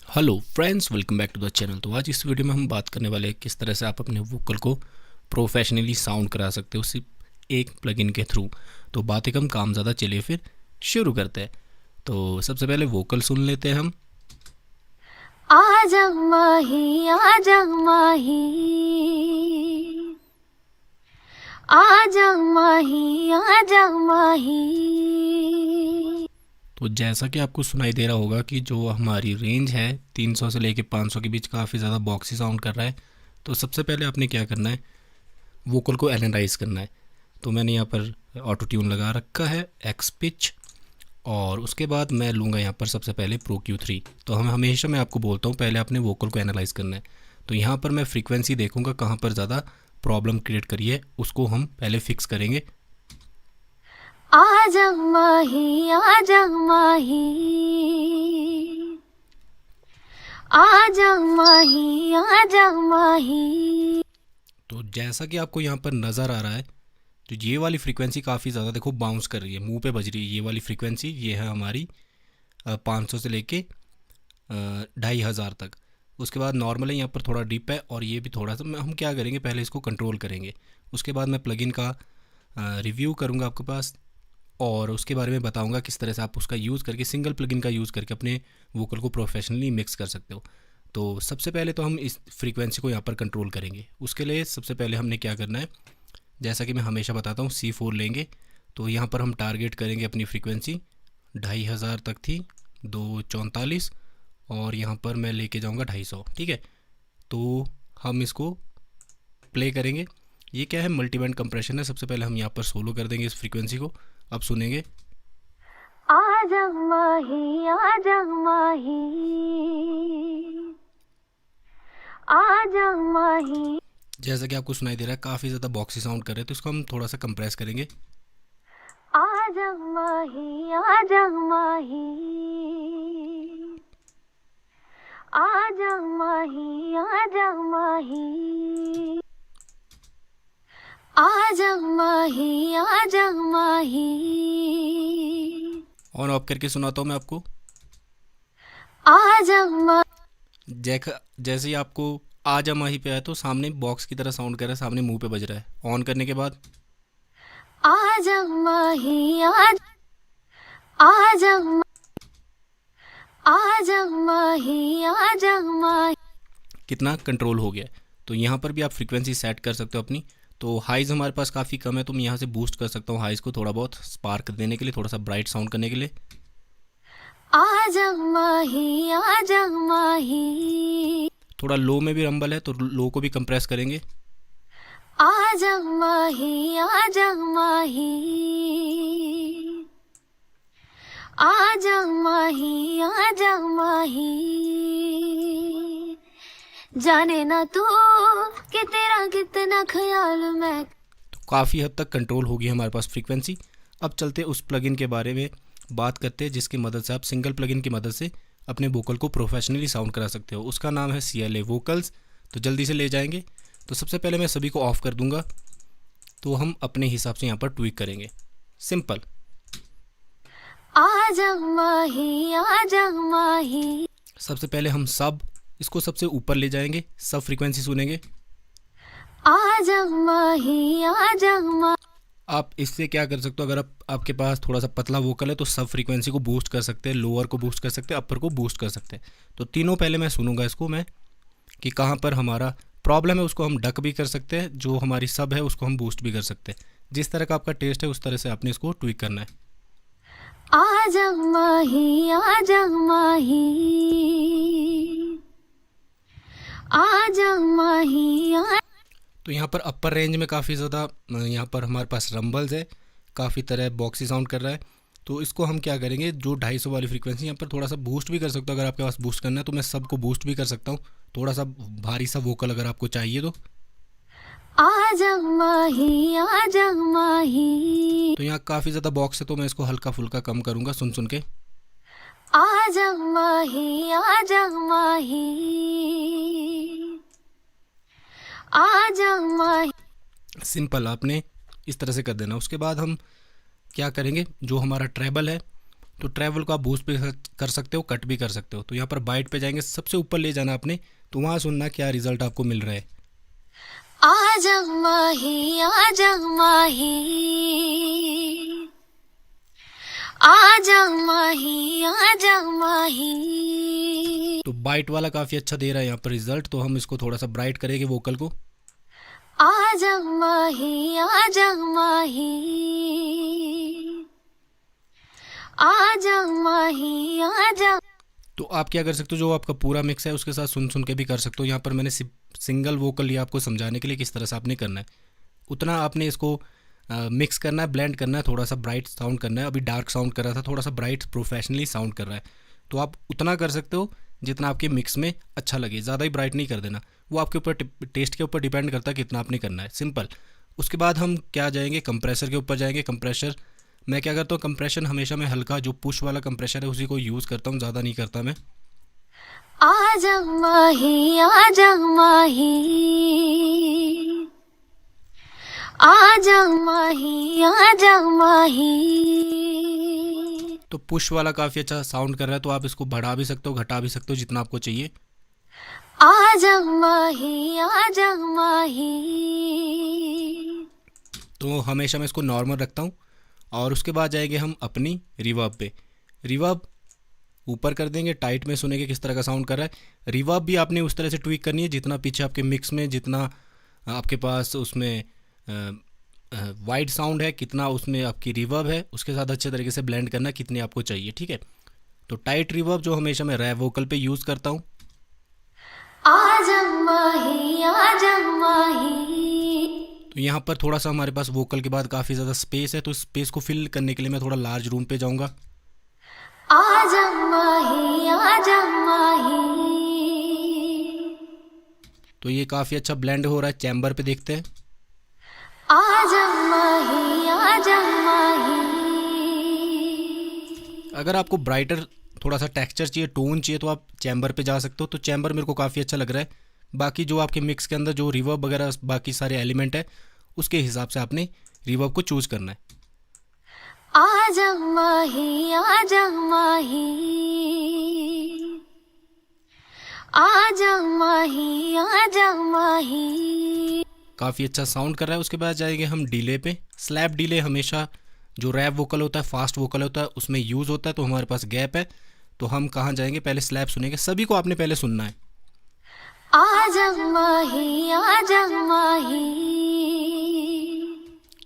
Hello friends, welcome back to the channel. तो आज इस वीडियो में हम बात करने वाले हैं किस तरह से आप अपने वोकल को प्रोफेशनली साउंड करा सकते हो सिर्फ एक प्लगइन के थ्रू। तो बातें कम काम ज़्यादा, चलिए फिर शुरू करते हैं। तो सबसे पहले वोकल सुन लेते हैं हम। आजा माही आजा माही आजा माही आजा माही। तो जैसा कि आपको सुनाई दे रहा होगा कि जो हमारी रेंज है 300 से लेके 500 के बीच काफ़ी ज़्यादा बॉक्सी साउंड कर रहा है। तो सबसे पहले आपने क्या करना है, वोकल को एनालाइज करना है। तो मैंने यहाँ पर ऑटो ट्यून लगा रखा है, एक्स पिच, और उसके बाद मैं लूँगा यहाँ पर सबसे पहले प्रो Q3। तो हम हमेशा मैं आपको बोलता हूँ पहले अपने वोकल को एनालाइज करना है। तो यहाँ पर मैं फ्रीक्वेंसी देखूँगा कहाँ पर ज़्यादा प्रॉब्लम क्रिएट करी है, उसको हम पहले फिक्स करेंगे। आजा माही आजा माही आजा माही आजा माही। तो जैसा कि आपको यहाँ पर नज़र आ रहा है, तो ये वाली फ्रीक्वेंसी काफ़ी ज़्यादा देखो बाउंस कर रही है, मुंह पे बज रही है। ये वाली फ्रीक्वेंसी ये है हमारी 500 से लेके 2500 तक। उसके बाद नॉर्मल है, यहाँ पर थोड़ा डिप है, और ये भी थोड़ा सा हम क्या करेंगे, पहले इसको कंट्रोल करेंगे। उसके बाद मैं प्लगइन का रिव्यू करूँगा आपके पास, और उसके बारे में बताऊँगा किस तरह से आप उसका यूज़ करके, सिंगल प्लगइन का यूज़ करके अपने वोकल को प्रोफेशनली मिक्स कर सकते हो। तो सबसे पहले तो हम इस फ्रीक्वेंसी को यहाँ पर कंट्रोल करेंगे। उसके लिए सबसे पहले हमने क्या करना है, जैसा कि मैं हमेशा बताता हूँ, C4 लेंगे। तो यहाँ पर हम टारगेट करेंगे अपनी फ्रीक्वेंसी 2500 तक थी, 244, और यहाँ पर मैं लेके जाऊँगा 250। ठीक है, तो हम इसको प्ले करेंगे। ये क्या है, मल्टीबैंड कंप्रेशन है। सबसे पहले हम यहाँ पर सोलो कर देंगे इस फ्रीक्वेंसी को। अब सुनेंगे। आजा माही आजा माही आजा माही। जैसा कि आपको सुनाई दे रहा है काफ़ी ज़्यादा बॉक्सी साउंड कर रहे हैं, तो इसको हम थोड़ा सा कंप्रेस करेंगे। आजा माही आजा माही आजा माही आजा माही आजा माही आजा माही ऑन ऑफ करके सुनाता हूँ मैं आपको। आजा मा जैसे ही आपको आजा माही पे आया, तो सामने बॉक्स की तरह साउंड कर रहा है, सामने मुंह पे बज रहा है। ऑन करने के बाद आजा माही आजा आजा माही आजा माही। कितना कंट्रोल हो गया है। तो यहाँ पर भी आप फ्रीक्वेंसी सेट कर सकते हो अपनी। तो हाइज़ हमारे पास काफ़ी कम है, तो मैं यहाँ से बूस्ट कर सकता हूँ हाइज़ को थोड़ा बहुत स्पार्क देने के लिए, थोड़ा सा ब्राइट साउंड करने के लिए। आजा माही आजा माही थोड़ा लो में भी रंबल है, तो लो को भी कंप्रेस करेंगे। आजा माही आजा माही आजा माही आजा माही। जाने ना तू कि तेरा कितना ख्याल मैं। तो काफ़ी हद तक कंट्रोल होगी हमारे पास फ्रीक्वेंसी। अब चलते उस प्लगइन के बारे में बात करते हैं जिसकी मदद से आप सिंगल प्लगइन की मदद से अपने वोकल को प्रोफेशनली साउंड करा सकते हो। उसका नाम है CLA वोकल्स। तो जल्दी से ले जाएंगे। तो सबसे पहले मैं सभी को ऑफ कर दूंगा, तो हम अपने हिसाब से यहाँ पर ट्विक करेंगे। सिंपल। आजा माही आजा माही सबसे पहले हम सब इसको सबसे ऊपर ले जाएंगे, सब फ्रीक्वेंसी सुनेंगे। आजा माही आजा माही। आप इससे क्या कर सकते हो, अगर आपके पास थोड़ा सा पतला वोकल है तो सब फ्रीक्वेंसी को बूस्ट कर सकते हैं, लोअर को बूस्ट कर सकते हैं, अपर को बूस्ट कर सकते हैं। तो तीनों पहले मैं सुनूंगा इसको मैं, कि कहाँ पर हमारा प्रॉब्लम है उसको हम डक भी कर सकते हैं, जो हमारी सब है उसको हम बूस्ट भी कर सकते हैं। जिस तरह का आपका टेस्ट है उस तरह से आपने इसको ट्विक करना है। आजा माही आजा माही आजा माही तो यहाँ पर अपर रेंज में काफ़ी ज़्यादा यहाँ पर हमारे पास रंबल्स है, काफ़ी तरह बॉक्सी साउंड कर रहा है। तो इसको हम क्या करेंगे, जो 250 वाली फ्रीक्वेंसी यहाँ पर थोड़ा सा बूस्ट भी कर सकता हूँ। अगर आपके पास बूस्ट करना है तो मैं सबको बूस्ट भी कर सकता हूँ, थोड़ा सा भारी सा वोकल अगर आपको चाहिए तो। आजा माही आजा माही तो यहाँ काफ़ी ज़्यादा बॉक्स है, तो मैं इसको हल्का फुल्का कम करूँगा सुन सुन के। आजा माही आजा माही आजा माही। सिंपल आपने इस तरह से कर देना। उसके बाद हम क्या करेंगे, जो हमारा ट्रेबल है तो ट्रैवल को आप बूस्ट भी कर सकते हो, कट भी कर सकते हो। तो यहाँ पर बाइट पे जाएंगे, सबसे ऊपर ले जाना आपने, तो वहाँ सुनना क्या रिजल्ट आपको मिल रहा है। आजा माही, आजा माही, आजा माही, आजा माही। तो बाइट वाला काफ़ी अच्छा दे रहा है यहाँ पर रिजल्ट। तो हम इसको थोड़ा सा ब्राइट करेंगे वोकल को। आजा माही, आजा माही, आजा माही, आजा। तो आप क्या कर सकते हो, जो आपका पूरा मिक्स है उसके साथ सुन सुन के भी कर सकते हो। यहाँ पर मैंने सिंगल वोकल लिया आपको समझाने के लिए किस तरह से आपने करना है। उतना आपने इसको मिक्स करना है, ब्लेंड करना है, थोड़ा सा ब्राइट साउंड करना है। अभी डार्क साउंड कर रहा था, थोड़ा सा ब्राइट प्रोफेशनली साउंड कर रहा है। तो आप उतना कर सकते हो जितना आपके मिक्स में अच्छा लगे, ज़्यादा ही ब्राइट नहीं कर देना। वो आपके ऊपर टेस्ट के ऊपर डिपेंड करता है कितना आपने करना है, सिंपल। उसके बाद हम क्या जाएंगे, कंप्रेसर के ऊपर जाएंगे। कंप्रेसर मैं क्या करता हूँ, कंप्रेशन हमेशा मैं हल्का जो पुश वाला कंप्रेसर है उसी को यूज़ करता हूँ, ज़्यादा नहीं करता मैं। आजा माही, आजा माही, आजा माही, आजा माही। तो पुश वाला काफ़ी अच्छा साउंड कर रहा है, तो आप इसको बढ़ा भी सकते हो, घटा भी सकते हो जितना आपको चाहिए। आजा माही, आजा माही। तो हमेशा मैं इसको नॉर्मल रखता हूँ। और उसके बाद जाएंगे हम अपनी रिवर्ब पे। रिवर्ब ऊपर कर देंगे, टाइट में सुनेंगे किस तरह का साउंड कर रहा है। रिवर्ब भी आपने उस तरह से ट्विक करनी है जितना पीछे आपके मिक्स में, जितना आपके पास उसमें वाइड साउंड है, कितना उसमें आपकी रिवर्ब है, उसके साथ अच्छे तरीके से ब्लेंड करना कितनी आपको चाहिए, ठीक है। तो टाइट रिवर्ब जो हमेशा मैं रैप वोकल पे यूज़ करता हूँ। आजा माही, आजा माही। तो यहाँ पर थोड़ा सा हमारे पास वोकल के बाद काफ़ी ज़्यादा स्पेस है, तो स्पेस को फिल करने के लिए मैं थोड़ा लार्ज रूम पे जाऊँगा। आजा माही, आजा माही। तो ये काफ़ी अच्छा ब्लेंड हो रहा है। चैम्बर पे देखते हैं। आजा माही, आजा माही। अगर आपको ब्राइटर थोड़ा सा टेक्सचर चाहिए, टोन चाहिए, तो आप चैम्बर पे जा सकते हो। तो चैम्बर मेरे को काफ़ी अच्छा लग रहा है। बाकी जो आपके मिक्स के अंदर जो रिवर्ब वगैरह बाकी सारे एलिमेंट है, उसके हिसाब से आपने रिवर्ब को चूज़ करना है। आजा माही, आजा माही, आजा माही, आजा माही। काफ़ी अच्छा साउंड कर रहा है। उसके बाद जाएंगे हम डिले पे। स्लैप डिले हमेशा जो रैप वोकल होता है, फास्ट वोकल होता है, उसमें यूज़ होता है। तो हमारे पास गैप है, तो हम कहाँ जाएंगे, पहले स्लैप सुनेंगे। सभी को आपने पहले सुनना है। आजा माही, आजा माही।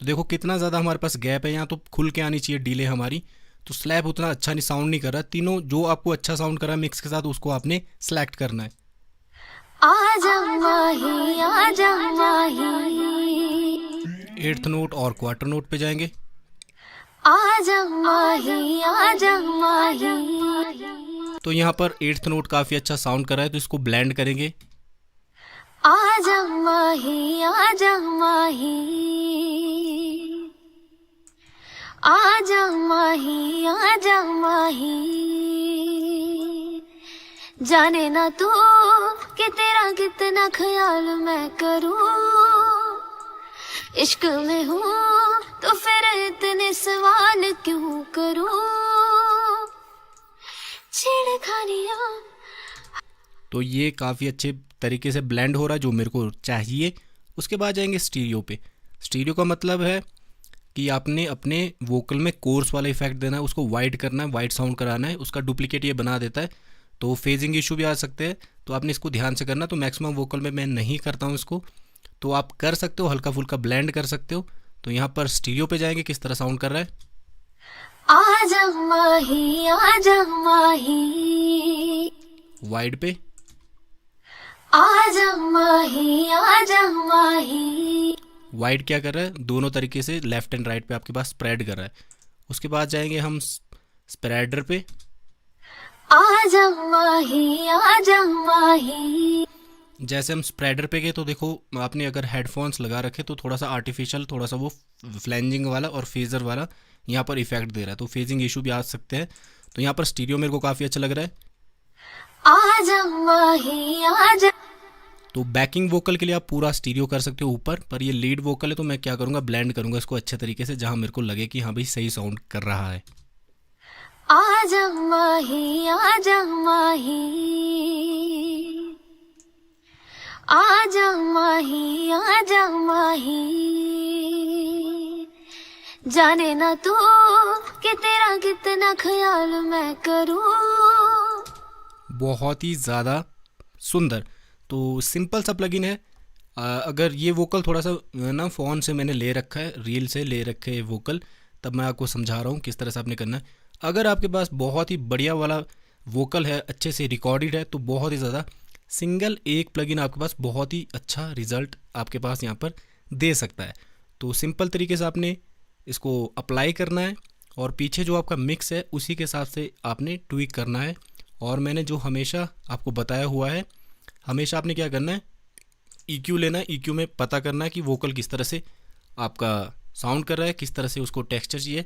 तो देखो कितना ज़्यादा हमारे पास गैप है, यहाँ तो खुल के आनी चाहिए डिले हमारी। तो स्लैप उतना अच्छा नहीं साउंड नहीं कर रहा। तीनों जो आपको अच्छा साउंड कर रहा है मिक्स के साथ, उसको आपने सेलेक्ट करना है। आजा माही, आजा माही। 8th नोट और क्वार्टर नोट पे जाएंगे। आजा माही, आजा माही। तो यहाँ पर 8th नोट काफ़ी अच्छा साउंड कर रहा है, तो इसको ब्लेंड करेंगे। आजा माही, आजा माही, आजा माही, आजा माही। जाने ना तू कि तेरा कितना ख्याल मैं करूं, इश्क में हूँ तो फिर इतने सवाल क्यों करूं, छेड़खानियां। तो ये काफ़ी अच्छे तरीके से ब्लेंड हो रहा है जो मेरे को चाहिए। उसके बाद जाएंगे स्टीरियो पे। स्टीरियो का मतलब है कि आपने अपने वोकल में कोर्स वाला इफेक्ट देना है, उसको वाइड करना है, वाइड साउंड कराना है। उसका डुप्लीकेट ये बना देता है, तो फेजिंग इशू भी आ सकते हैं। तो आपने इसको ध्यान से करना। तो मैक्सिमम वोकल में मैं नहीं करता हूँ इसको, तो आप कर सकते हो, हल्का फुल्का ब्लेंड कर सकते हो। तो यहाँ पर स्टीरियो पे जाएंगे, किस तरह साउंड कर रहा है। आजा माही, आजा माही, वाइड पे। आजा माही, आजा माही। वाइड क्या कर रहा है, दोनों तरीके से लेफ्ट एंड राइट पे आपके पास स्प्रेड कर रहा है। उसके बाद जाएंगे हम स्प्रेडर पे। आजा माही, आजा माही। जैसे हम स्प्रेडर पे गए, तो देखो आपने अगर हेडफोन्स लगा रखे तो थोड़ा सा आर्टिफिशियल, थोड़ा सा वो फ्लैंजिंग वाला और फेजर वाला यहाँ पर इफेक्ट दे रहा है, तो फेजिंग इशू भी आ सकते हैं। तो यहाँ पर स्टीरियो मेरे को काफ़ी अच्छा लग रहा है। आजा माही, आजा। तो बैकिंग वोकल के लिए आप पूरा स्टीरियो कर सकते हो ऊपर, पर ये लीड वोकल है तो मैं क्या करूँगा, ब्लेंड करूँगा इसको अच्छे तरीके से, जहाँ मेरे को लगे कि हाँ भाई सही साउंड कर रहा है। आजा माही आजा माही आजा माही आजा माही जाने ना तू कि तेरा कितना ख्याल मैं करूं। बहुत ही ज़्यादा सुंदर। तो सिंपल सा प्लगइन है। अगर ये वोकल थोड़ा सा ना फ़ोन से मैंने ले रखा है, रील से ले रखे है वोकल, तब मैं आपको समझा रहा हूँ किस तरह से आपने करना है। अगर आपके पास बहुत ही बढ़िया वाला वोकल है, अच्छे से रिकॉर्डेड है, तो बहुत ही ज़्यादा सिंगल एक प्लगइन आपके पास बहुत ही अच्छा रिज़ल्ट आपके पास यहाँ पर दे सकता है। तो सिंपल तरीके से आपने इसको अप्लाई करना है और पीछे जो आपका मिक्स है उसी के हिसाब से आपने ट्विक करना है। और मैंने जो हमेशा आपको बताया हुआ है, हमेशा आपने क्या करना है, EQ लेना है। EQ में पता करना है कि वोकल किस तरह से आपका साउंड कर रहा है, किस तरह से उसको टेक्सचर चाहिए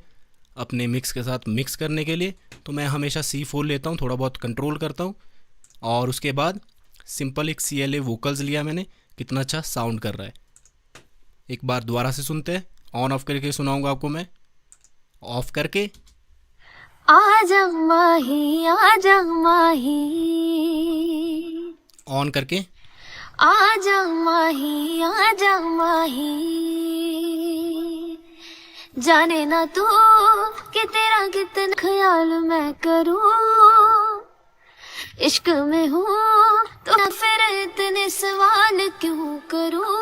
अपने मिक्स के साथ मिक्स करने के लिए। तो मैं हमेशा C4 लेता हूँ, थोड़ा बहुत कंट्रोल करता हूँ। और उसके बाद सिंपल एक CLA वोकल्स लिया मैंने, कितना अच्छा साउंड कर रहा है। एक बार दोबारा से सुनते हैं, ऑन ऑफ करके सुनाऊंगा आपको मैं। ऑफ करके आजा माही आजा माही ऑन करके आजा माही जाने ना तू कि तेरा कितना ख्याल मैं करूं। इश्क में हूँ तो फिर इतने सवाल क्यों करूं।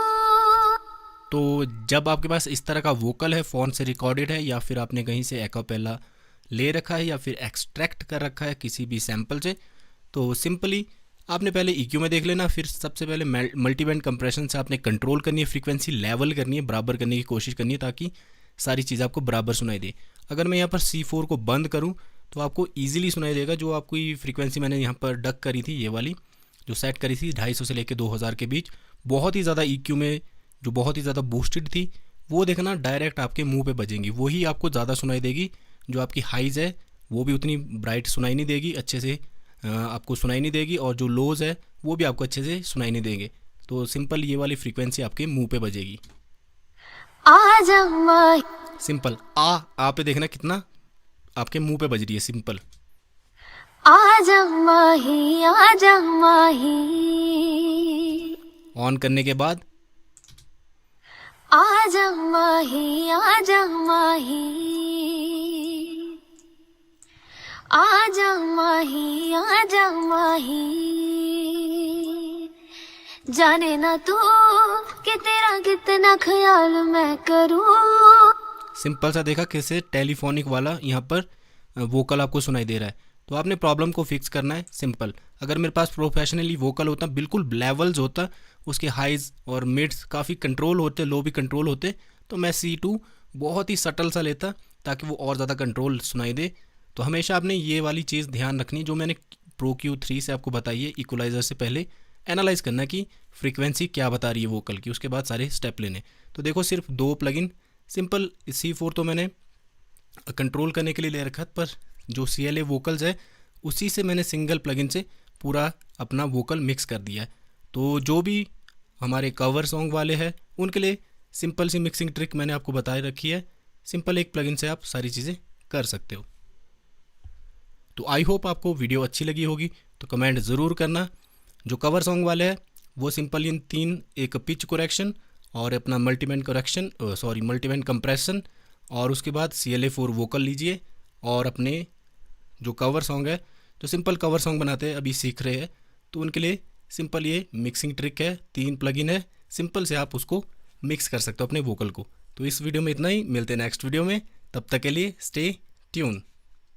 तो जब आपके पास इस तरह का वोकल है, फ़ोन से रिकॉर्डेड है या फिर आपने कहीं से एक्apella ले रखा है या फिर एक्सट्रैक्ट कर रखा है किसी भी सैम्पल से, तो सिंपली आपने पहले EQ में देख लेना। फिर सबसे पहले मल्टीबैंड कंप्रेशन से आपने कंट्रोल करनी है, फ्रीक्वेंसी लेवल करनी है, बराबर करने की कोशिश करनी है ताकि सारी चीज़ आपको बराबर सुनाई दे। अगर मैं यहाँ पर C4 को बंद करूँ तो आपको ईजिली सुनाई देगा। जो आपको ये फ्रीक्वेंसी मैंने यहाँ पर डक करी थी, ये वाली जो सेट करी थी 250 से लेकर 2000 के बीच, बहुत ही ज़्यादा EQ में जो बहुत ही ज़्यादा बूस्टेड थी, वो देखना डायरेक्ट आपके मुंह पे बजेंगी, वही आपको ज़्यादा सुनाई देगी। जो आपकी हाइज़ है वो भी उतनी ब्राइट सुनाई नहीं देगी, अच्छे से आपको सुनाई नहीं देगी, और जो लोज़ है वो भी आपको अच्छे से सुनाई नहीं देंगे। तो सिंपल ये वाली फ्रीक्वेंसी आपके मुंह पे बजेगी। आजा माही सिंपल आ पे देखना कितना आपके मुंह पे बज रही है। सिंपल आजा माही ऑन करने के बाद आजा माही आजा माही आजा माही आजा माही जाने ना तू कि तेरा कितना ख्याल मैं करूं। सिंपल सा देखा कैसे टेलीफोनिक वाला यहाँ पर वोकल आपको सुनाई दे रहा है। तो आपने प्रॉब्लम को फिक्स करना है सिंपल। अगर मेरे पास प्रोफेशनली वोकल होता, बिल्कुल लेवल्स होता, उसके हाइज और मिड्स काफ़ी कंट्रोल होते, लो भी कंट्रोल होते, तो मैं C2 बहुत ही सटल सा लेता ताकि वो और ज़्यादा कंट्रोल सुनाई दे। तो हमेशा आपने ये वाली चीज़ ध्यान रखनी जो मैंने Pro Q3 से आपको बताई है। इक्वलाइज़र से पहले एनालाइज करना कि फ्रीक्वेंसी क्या बता रही है वोकल की, उसके बाद सारे स्टेप लेने। तो देखो सिर्फ 2 प्लगइन सिंपल। C4 तो मैंने कंट्रोल करने के लिए ले रखा, पर जो CLA वोकल्स है उसी से मैंने सिंगल प्लगइन से पूरा अपना वोकल मिक्स कर दिया है। तो जो भी हमारे कवर सॉन्ग वाले हैं उनके लिए सिंपल सी मिक्सिंग ट्रिक मैंने आपको बताए रखी है। सिंपल एक प्लगइन से आप सारी चीज़ें कर सकते हो। तो आई होप आपको वीडियो अच्छी लगी होगी, तो कमेंट ज़रूर करना। जो कवर सॉन्ग वाले हैं वो सिंपल इन 3, एक पिच करेक्शन और अपना मल्टीबैंड कंप्रेशन, और उसके बाद CLA4 वोकल लीजिए। और अपने जो कवर सॉन्ग है, जो सिंपल कवर सॉन्ग बनाते हैं अभी सीख रहे हैं, तो उनके लिए सिंपल ये मिक्सिंग ट्रिक है। 3 प्लगइन है, सिंपल से आप उसको मिक्स कर सकते हो अपने वोकल को। तो इस वीडियो में इतना ही, मिलते हैं नेक्स्ट वीडियो में। तब तक के लिए स्टे ट्यून।